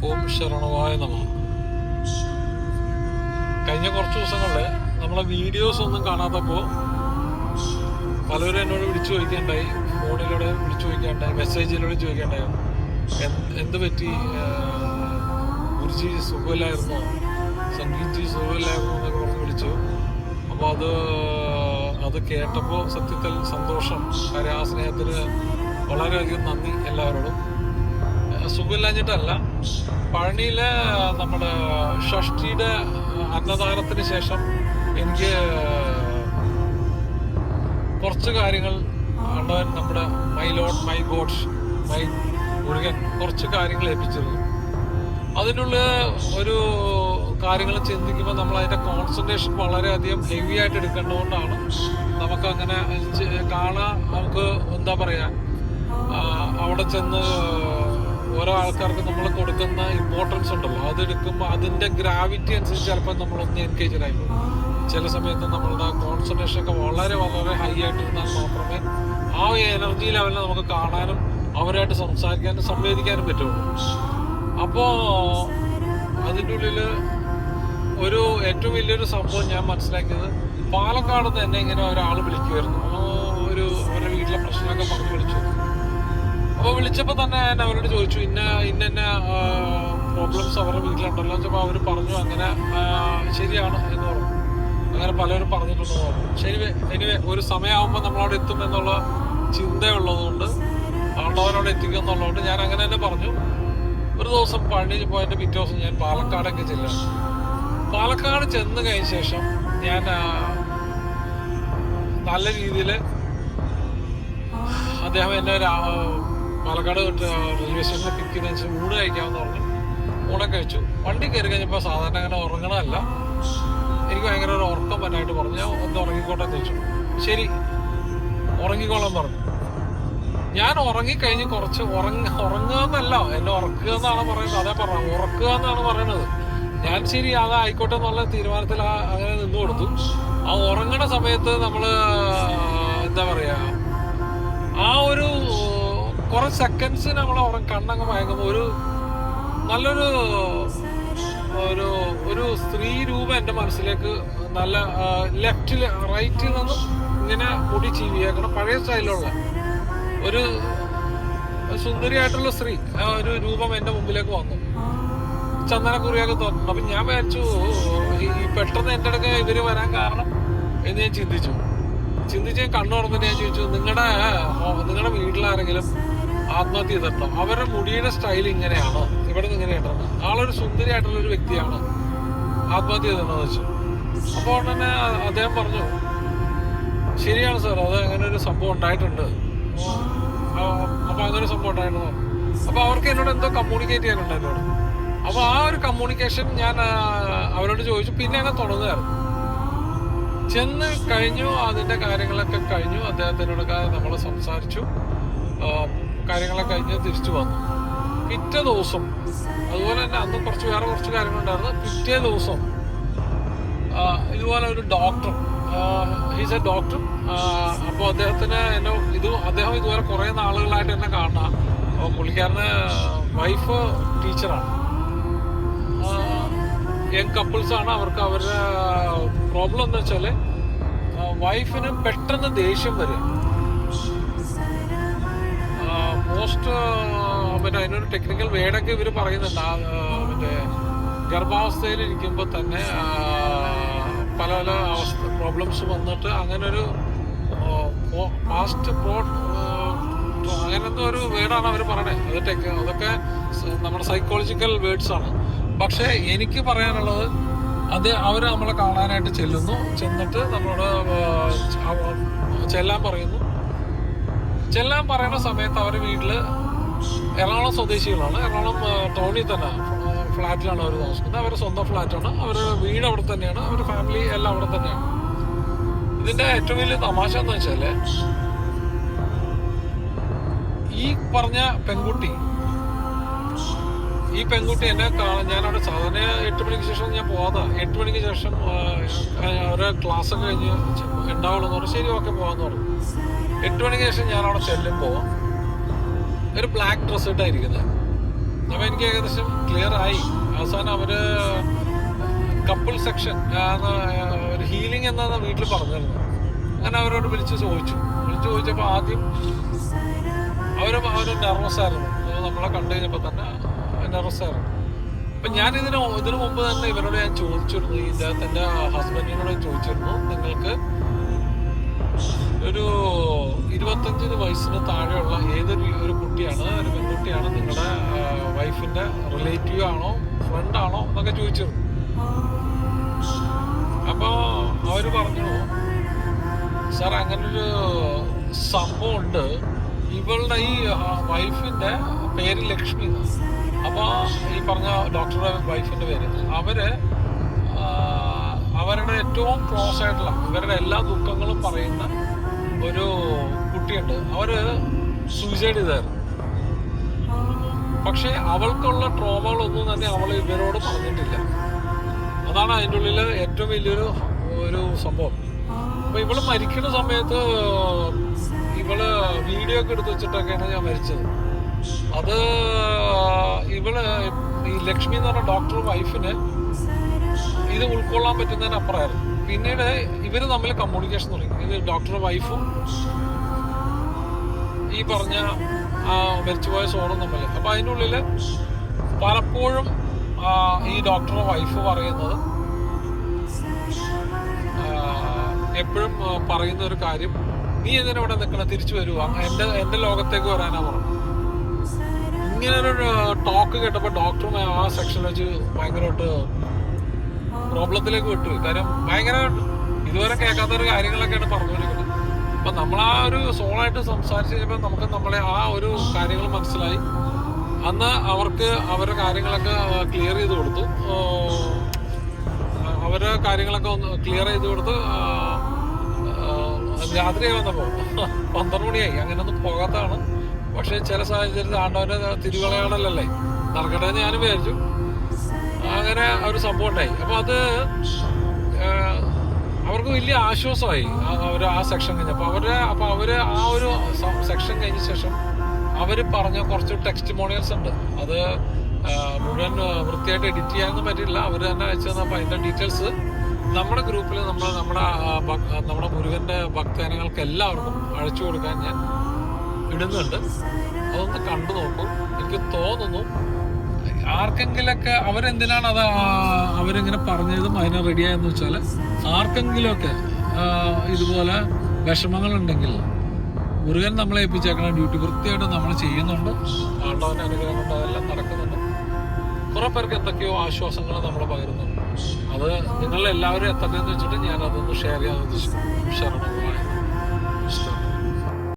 ഓം ശരണമായ നമ. കഴിഞ്ഞ കുറച്ച് ദിവസങ്ങളിൽ നമ്മളെ വീഡിയോസ് ഒന്നും കാണാത്തപ്പോൾ പലരും എന്നോട് വിളിച്ചു ചോദിക്കേണ്ടായി, ഫോണിലൂടെ വിളിച്ചു ചോദിക്കേണ്ടായി, മെസ്സേജിലൂടെ ചോദിക്കേണ്ടായി, എന്ത് പറ്റി, ഗുരുജി സുഖമില്ലായിരുന്നോ, സംഗീത്ജി സുഖമില്ലായിരുന്നോ എന്നൊക്കെ പറഞ്ഞ് വിളിച്ചു. അപ്പോൾ അത് കേട്ടപ്പോൾ സത്യത്തിൽ സന്തോഷം. കാര്യം ആ സ്നേഹത്തിന് വളരെയധികം നന്ദി എല്ലാവരോടും. സുഖമില്ലാഞ്ഞിട്ടല്ല, പഴനിയിലെ നമ്മുടെ ഷഷ്ടിയുടെ അന്നദാനത്തിന് ശേഷം എനിക്ക് കുറച്ച് കാര്യങ്ങൾ ആണ്ടവൻ, നമ്മുടെ my lord my God my Murugan കുറച്ച് കാര്യങ്ങൾ ഏൽപ്പിച്ചിരുന്നു. അതിനുള്ള ഒരു കാര്യങ്ങൾ ചിന്തിക്കുമ്പോൾ നമ്മൾ അതിൻ്റെ കോൺസെൻട്രേഷൻ വളരെയധികം ഹെവി ആയിട്ട് എടുക്കേണ്ടതുകൊണ്ടാണ് നമുക്കങ്ങനെ നമുക്ക് എന്താ പറയുക, അവിടെ ചെന്ന് ഓരോ ആൾക്കാർക്ക് നമ്മൾ കൊടുക്കുന്ന ഇമ്പോർട്ടൻസ് ഉണ്ടല്ലോ, അതെടുക്കുമ്പോൾ അതിൻ്റെ ഗ്രാവിറ്റി അനുസരിച്ച് ചിലപ്പോൾ നമ്മളൊന്ന് എൻഗേജഡ് ആയി പോകും. ചില സമയത്ത് നമ്മളുടെ കോൺസെൻട്രേഷൻ ഒക്കെ വളരെ വളരെ ഹൈ ആയിട്ടിരുന്നാൽ മാത്രമേ ആ എനർജി ലെവലിൽ നമുക്ക് കാണാനും അവരായിട്ട് സംസാരിക്കാനും സംവേദിക്കാനും പറ്റുള്ളൂ. അപ്പോൾ അതിൻ്റെ ഉള്ളിൽ ഏറ്റവും വലിയൊരു സംഭവം ഞാൻ മനസ്സിലാക്കിയത്, പാലക്കാട് നിന്ന് എന്നെ ഇങ്ങനെ ഒരാൾ വിളിക്കുമായിരുന്നു. അവരുടെ വീട്ടിലെ പ്രശ്നമൊക്കെ പറഞ്ഞ് വിളിച്ചു. അപ്പോൾ വിളിച്ചപ്പോൾ തന്നെ ഞാൻ അവരോട് ചോദിച്ചു, ഇന്ന പ്രോബ്ലംസ് അവരുടെ വീട്ടിലുണ്ടല്ലോ എന്ന് വെച്ചപ്പോൾ അവർ പറഞ്ഞു അങ്ങനെ ശരിയാണ് എന്ന് പറഞ്ഞു. അങ്ങനെ പലരും പറഞ്ഞിട്ടുണ്ടെന്ന് പറഞ്ഞു. ശരി, എനിവേ ഒരു സമയമാകുമ്പോൾ നമ്മളവിടെ എത്തും എന്നുള്ള ചിന്തയുള്ളതുകൊണ്ട്, ആണ്ടവനോട് എത്തിക്കും എന്നുള്ളതുകൊണ്ട് ഞാൻ അങ്ങനെ തന്നെ പറഞ്ഞു. ഒരു ദിവസം പഴനിയിൽ പോയതിൻ്റെ പിറ്റേ ദിവസം ഞാൻ പാലക്കാടൊക്കെ ചെല്ലുക. പാലക്കാട് ചെന്ന് കഴിഞ്ഞ ശേഷം ഞാൻ നല്ല രീതിയിൽ അദ്ദേഹം എന്നെ പാലക്കാട് റെയിൽവേ സ്റ്റേഷനിൽ പിക്ക് ചെയ്തതിന് ശേഷം ഊണ് കഴിക്കാമെന്ന് പറഞ്ഞു. ഊണൊക്കെ കഴിച്ചു. വണ്ടി കയറി കഴിഞ്ഞപ്പോൾ സാധാരണ അങ്ങനെ ഉറങ്ങണമല്ല, എനിക്ക് ഭയങ്കര ഒരു ഉറക്കം വരാനായിട്ട് പറഞ്ഞു. ഞാൻ ഒന്ന് ഉറങ്ങിക്കോട്ടെ എന്ന് ചോദിച്ചു. ശരി, ഉറങ്ങിക്കോളാൻ പറഞ്ഞു. ഞാൻ ഉറങ്ങിക്കഴിഞ്ഞ് കുറച്ച് ഉറങ്ങുക എന്നല്ല, എന്നെ ഉറക്കുക എന്നാണ് പറയുന്നത്. അതേ പറഞ്ഞു, ഉറക്കുക എന്നാണ് പറയുന്നത്. ഞാൻ ശരി അതായിക്കോട്ടെ എന്നുള്ള തീരുമാനത്തിൽ അങ്ങനെ നിന്ന് കൊടുത്തു. ആ ഉറങ്ങണ സമയത്ത് നമ്മൾ എന്താ പറയുക, ആ ഒരു കുറച്ച് സെക്കൻഡ്സ് നമ്മൾ കണ്ണങ്ങ് മയങ്ങുമ്പോൾ നല്ലൊരു ഒരു സ്ത്രീ രൂപം എൻ്റെ മനസ്സിലേക്ക്, നല്ല ലെഫ്റ്റിൽ റൈറ്റിൽ നിന്നും ഇങ്ങനെ മുടി ചീവിയേക്കണം, പഴയ സ്റ്റൈലുള്ള ഒരു സുന്ദരിയായിട്ടുള്ള സ്ത്രീ ഒരു രൂപം എൻ്റെ മുമ്പിലേക്ക് വന്നു. ചന്ദനക്കുറിയൊക്കെ തോന്നുന്നു. അപ്പം ഞാൻ വിചാരിച്ചു, ഈ പെട്ടെന്ന് എൻ്റെ അടുക്ക ഇവർ വരാൻ കാരണം എന്ന് ഞാൻ ചിന്തിച്ച് കണ്ണു തുറന്നിട്ട് ഞാൻ ചോദിച്ചു, നിങ്ങളുടെ വീട്ടിലാരെങ്കിലും ആത്മഹത്യ ചെയ്തിട്ടുണ്ടോ? അവരുടെ മുടിയുടെ സ്റ്റൈൽ ഇങ്ങനെയാണോ, ഇവിടെ നിന്ന് ഇങ്ങനെയാണോ? ആളൊരു സുന്ദരിയായിട്ടുള്ള ഒരു വ്യക്തിയാണ്, ആത്മഹത്യ ചെയ്തിട്ടുണ്ടോ വെച്ചു. അപ്പോൾ ഉടനെ അദ്ദേഹം പറഞ്ഞു, ശരിയാണ് സാർ, അത് അങ്ങനെ ഒരു സംഭവം ഉണ്ടായിട്ടുണ്ട്. അപ്പോൾ അങ്ങനെ ഒരു സംഭവം ഉണ്ടായിരുന്നു. അപ്പോൾ അവർക്ക് എന്നോട് എന്തോ കമ്മ്യൂണിക്കേറ്റ് ചെയ്യാനുണ്ട് എന്നോട്. അപ്പോൾ ആ ഒരു കമ്മ്യൂണിക്കേഷൻ ഞാൻ അവരോട് ചോദിച്ചു. പിന്നെ അങ്ങനെ തുടങ്ങുകയായിരുന്നു. ചെന്ന് കഴിഞ്ഞു, അതിൻ്റെ കാര്യങ്ങളൊക്കെ കഴിഞ്ഞു. അദ്ദേഹത്തിനോടൊക്കെ നമ്മൾ സംസാരിച്ചു, കാര്യങ്ങളൊക്കെ കഴിഞ്ഞ് തിരിച്ചു വന്നു. പിറ്റേ ദിവസം അതുപോലെ തന്നെ അന്ന് വേറെ കുറച്ച് കാര്യങ്ങളുണ്ടായിരുന്നു. പിറ്റേ ദിവസം ഇതുപോലെ ഒരു ഡോക്ടർ, ഹീസ് എ ഡോക്ടർ. അപ്പോൾ അദ്ദേഹത്തിന് അദ്ദേഹം ഇതുപോലെ കുറേ നാളുകളായിട്ട് എന്നെ കാണാം. പുള്ളിക്കാരന് വൈഫ് ടീച്ചറാണ്, യങ് കപ്പിൾസാണ്. അവരുടെ പ്രോബ്ലം എന്ന് വെച്ചാൽ വൈഫിന് പെട്ടെന്ന് ദേഷ്യം വരിക. മറ്റേ അതിനൊരു ടെക്നിക്കൽ വേർഡൊക്കെ ഇവർ പറയുന്നുണ്ട്. മറ്റേ ഗർഭാവസ്ഥയിലിരിക്കുമ്പോൾ തന്നെ പല പല പ്രോബ്ലംസ് വന്നിട്ട് അങ്ങനൊരു അങ്ങനത്തെ ഒരു വേർഡാണ് അവർ പറയണത്. അതൊക്കെ നമ്മുടെ സൈക്കോളജിക്കൽ വേർഡ്സ് ആണ്. പക്ഷേ എനിക്ക് പറയാനുള്ളത്, അവർ നമ്മളെ കാണാനായിട്ട് ചെന്നിട്ട് നമ്മളോട് ചെല്ലാൻ പറയുന്ന സമയത്ത് അവർ വീട്ടിൽ എറണാകുളം സ്വദേശികളാണ്. എറണാകുളം ടൗണിൽ തന്നെ ഫ്ലാറ്റിലാണ് അവർ താമസിക്കുന്നത്. അവരുടെ സ്വന്തം ഫ്ലാറ്റാണ്, അവരുടെ വീട് അവിടെ തന്നെയാണ്, അവരുടെ ഫാമിലി എല്ലാം അവിടെ തന്നെയാണ്. ഇതിൻ്റെ ഏറ്റവും വലിയ തമാശ എന്ന് വെച്ചാൽ, ഈ പറഞ്ഞ പെൺകുട്ടി എന്നെ ഞാനവിടെ സാധാരണ 8 മണിക്ക് ശേഷം ഞാൻ പോകാതെ, 8 മണിക്ക് ശേഷം അവരുടെ ക്ലാസ്സൊക്കെ കഴിഞ്ഞ് ഉണ്ടാവുള്ളൂ എന്ന് പറഞ്ഞു. ശരി, ഓക്കെ പോകാമെന്ന് പറഞ്ഞു. 8 മണിക്ക് ശേഷം ഞാൻ അവിടെ ചെല്ലുമ്പോൾ ഒരു ബ്ലാക്ക് ഡ്രസ് ഇട്ടായിരിക്കുന്നത്. അപ്പം എനിക്ക് ഏകദേശം ക്ലിയർ ആയി. അവസാനം അവര് കപ്പിൾ സെക്ഷൻ ഒരു ഹീലിംഗ് എന്നാണ് വീട്ടിൽ പറഞ്ഞിരുന്നത്. അങ്ങനെ അവരോട് വിളിച്ച് ചോദിച്ചപ്പോൾ ആദ്യം അവർ നെർവസ് ആയിരുന്നു. നമ്മളെ കണ്ടു കഴിഞ്ഞപ്പോൾ തന്നെ നെർവസ് ആയിരുന്നു. അപ്പം ഞാൻ ഇതിനു മുമ്പ് തന്നെ ഇവരോട് ഞാൻ ചോദിച്ചിരുന്നു, ഇദ്ദേഹത്തിൻ്റെ ഹസ്ബൻഡിനോട് ചോദിച്ചിരുന്നു, നിങ്ങൾക്ക് ഒരു 25 വയസ്സിന് താഴെയുള്ള ഒരു കുട്ടിയാണ്, ഒരു പെൺകുട്ടിയാണ്, നിങ്ങളുടെ വൈഫിൻ്റെ റിലേറ്റീവ് ആണോ ഫ്രണ്ടാണോ എന്നൊക്കെ ചോദിച്ചിരുന്നു. അപ്പോൾ അവർ പറഞ്ഞു, സാർ അങ്ങനൊരു സംഭവം ഉണ്ട്, ഇവളുടെ ഈ വൈഫിൻ്റെ പേര് ലക്ഷ്മി. അപ്പോൾ ഈ പറഞ്ഞ ഡോക്ടറുടെ വൈഫിൻ്റെ പേര്, അവരുടെ ഏറ്റവും ക്ലോസ് ആയിട്ടുള്ള ഇവരുടെ എല്ലാ ദുഃഖങ്ങളും പറയുന്ന ഒരു കുട്ടിയുണ്ട്. അവര് സൂയിസൈഡ് ചെയ്തായിരുന്നു. പക്ഷെ അവൾക്കുള്ള ട്രോമകളൊന്നും തന്നെ അവൾ ഇവരോട് പറഞ്ഞിട്ടില്ല. അതാണ് അതിൻ്റെ ഉള്ളിൽ ഏറ്റവും വലിയൊരു സംഭവം. അപ്പൊ ഇവള് മരിക്കുന്ന സമയത്ത് ഇവള് വീഡിയോ ഒക്കെ എടുത്ത് വെച്ചിട്ടൊക്കെയാണ് ഞാൻ മരിച്ചത്. അത് ഈ ലക്ഷ്മി എന്ന് പറഞ്ഞ ഡോക്ടർ വൈഫിന് ഇത് ഉൾക്കൊള്ളാൻ പറ്റുന്നതിനപ്പുറമായിരുന്നു. പിന്നീട് ഇവര് തമ്മിൽ കമ്മ്യൂണിക്കേഷൻ തുടങ്ങി. ഇത് ഡോക്ടർ വൈഫും ഈ പറഞ്ഞ മരിച്ചുപോയ സോണും തമ്മിൽ. അപ്പൊ അതിനുള്ളിൽ പലപ്പോഴും ഈ ഡോക്ടർ വൈഫ് പറയുന്നത്, എപ്പോഴും പറയുന്ന ഒരു കാര്യം, നീ എന്തിനാ ഇവിടെ നിൽക്കണ, തിരിച്ചു വരുവാ, എന്റെ ലോകത്തേക്ക് വരാനാ പറഞ്ഞു. ഇങ്ങനൊരു ടോക്ക് കേട്ടപ്പോൾ ഡോക്ടറും ആ സെക്ഷൻ വെച്ച് ഭയങ്കരമായിട്ട് പ്രോബ്ലത്തിലേക്ക് വിട്ടു. കാര്യം ഭയങ്കര ഇതുവരെ കേൾക്കാത്തൊരു കാര്യങ്ങളൊക്കെയാണ് പറഞ്ഞുകൊണ്ടിരിക്കുന്നത്. അപ്പൊ നമ്മൾ ആ ഒരു സോളായിട്ട് സംസാരിച്ച് കഴിഞ്ഞപ്പോൾ നമുക്ക് നമ്മളെ ആ ഒരു കാര്യങ്ങൾ മനസ്സിലായി. അന്ന് അവർക്ക് അവരുടെ കാര്യങ്ങളൊക്കെ ക്ലിയർ ചെയ്ത് കൊടുത്തു. അവരുടെ കാര്യങ്ങളൊക്കെ ഒന്ന് ക്ലിയർ ചെയ്ത് കൊടുത്ത് രാത്രിയായി വന്നപ്പോൾ 12 മണിയായി. അങ്ങനെയൊന്നും പോകാത്തതാണ്. പക്ഷെ ചില സാഹചര്യത്തിൽ ആണ്ടവന്റെ തിരുവിളയാടലല്ലേ നടക്കട്ടെ എന്ന് ഞാനും വിചാരിച്ചു. അങ്ങനെ ഒരു സംഭവം ഉണ്ടായി. അപ്പൊ അത് അവർക്ക് വലിയ ആശ്വാസമായി അവർ ആ സെക്ഷൻ കഴിഞ്ഞപ്പോൾ. അവര് ആ ഒരു സെക്ഷൻ കഴിഞ്ഞ ശേഷം അവര് പറഞ്ഞ കുറച്ച് ടെസ്റ്റിമോണിയൽസ് ഉണ്ട്. അത് മുഴുവൻ വൃത്തിയായിട്ട് എഡിറ്റ് ചെയ്യാനൊന്നും പറ്റില്ല. അവർ തന്നെ വെച്ചത്. അപ്പൊ അതിന്റെ ഡീറ്റെയിൽസ് നമ്മുടെ ഗ്രൂപ്പിൽ നമ്മുടെ മുരുകന്റെ ഭക്തജനങ്ങൾക്ക് എല്ലാവർക്കും അയച്ചു കൊടുക്കാൻ ഞാൻ ഇടുന്നുണ്ട്. അതൊന്ന് കണ്ടു നോക്കൂ. എനിക്ക് തോന്നുന്നു ആർക്കെങ്കിലൊക്കെ അവരെന്തിനാണ് അവരിങ്ങനെ പറഞ്ഞതും അതിനെ റെഡിയായെന്ന് വെച്ചാൽ, ആർക്കെങ്കിലുമൊക്കെ ഇതുപോലെ വിഷമങ്ങളുണ്ടെങ്കിൽ മുരുകൻ നമ്മളെ ഏൽപ്പിച്ചേക്കണ ഡ്യൂട്ടി വൃത്തിയായിട്ട് നമ്മൾ ചെയ്യുന്നുണ്ട്. ആണ്ടവന്റെ അനുഗ്രഹം കൊണ്ട് അതെല്ലാം നടക്കുന്നുണ്ട്. കുറെ പേർക്ക് എന്തൊക്കെയോ ആശ്വാസങ്ങൾ നമ്മൾ പകരുന്നുണ്ട്. അത് നിങ്ങളെല്ലാവരും എത്തണമെന്ന് വെച്ചിട്ട് ഞാൻ അതൊന്ന് ഷെയർ ചെയ്യാൻ ഉദ്ദേശിക്കുന്നു. ശരണം.